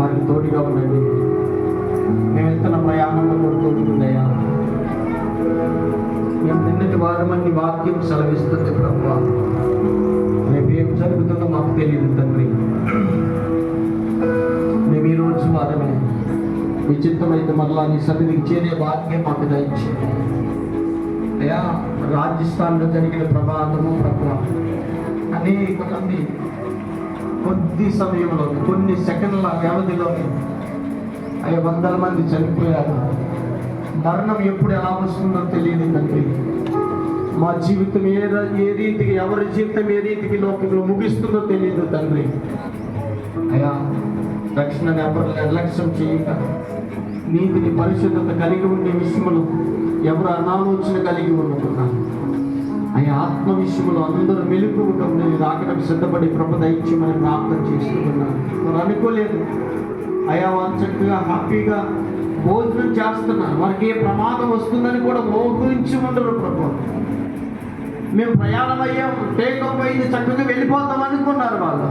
వారికి తోడుగా ఉండండి. మేము వెళ్తున్న ప్రయాణంలో కూడా తోడుకుందయ్యా. మేము నిన్నటి వారమని వాక్యం సెలవిస్తుంది ప్రభువా. రేపు ఏం జరుగుతుందో మాకు తెలియదు తండ్రి. మేము ఈరోజు వారమే విచిత్రమైతే మరలా నీ సన్నిధికి చేరే భాగ్యం మాకు దయచేయండి అయ్యా. రాజస్థాన్లో జరిగిన ప్రమాదము ప్రభువా, అనేక మంది కొద్ది సమయంలో కొన్ని సెకండ్ల వ్యవధిలోనే అయ్యా వందల మంది చనిపోయారు. మరణం ఎప్పుడు ఎలా వస్తుందో తెలియదు తండ్రి. మా జీవితం ఏ రీతికి, ఎవరి జీవితం ఏ రీతికి లోకంలో ముగిస్తుందో తెలియదు తండ్రి. అయ్యా రక్షణ ఎవరు నిర్లక్ష్యం చేయక, నీతిని పరిశుద్ధత కలిగి ఉండే విషయములు ఎవరు అనాలోచన కలిగి ఉంటున్నారు అయ్యా. ఆత్మ విషయంలో అందరూ మెలుగు ఉంటుంది. రాకడానికి సిద్ధపడి ప్రభు దైత్యమని ప్రార్థన చేస్తున్నారు. వారు అనుకోలేదు అయ్యా, వారు చక్కగా హ్యాపీగా భోజనం చేస్తున్నారు. వారికి ఏ ప్రమాదం వస్తుందని కూడా ఊహించి ఉండరు ప్రభు. మేము ప్రయాణం అయ్యాం, టేకప్ అయింది, చక్కగా వెళ్ళిపోతాం అనుకున్నారు వాళ్ళు.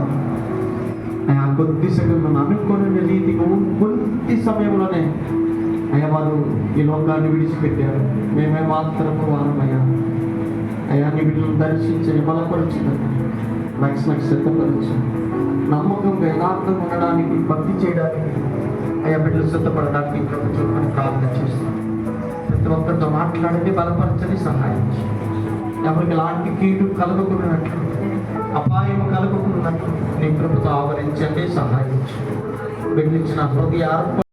అయ్యా కొద్ది సెకండ్లో అనుకోని రీతిగా కొద్ది సమయంలోనే అయ్యా వారు ఈ లోకాన్ని విడిచిపెట్టారు. మేమే మాత్రము వారమయ్యా. అయ్యా నీ బిడ్డలను దర్శించని బలపరచుదని రక్షణకు సిద్ధపరచు. నమ్మకంగా యథార్థంగా ఉండడానికి, భక్తి చేయడానికి అయ్యా బిడ్డలు సిద్ధపడడానికి ప్రభుత్వం ప్రార్థన చేస్తాం. ప్రతి ఒక్కరితో మాట్లాడండి, బలపరచని సహాయం చేయండి. ఎవరికి ఎలాంటి కీడు కలగకున్నట్లు, అపాయం కలగకున్నట్లు నీ ప్రభుత్వం ఆవరించండి, సహాయం చేయండి. బిడ్డలిచ్చిన హృదయ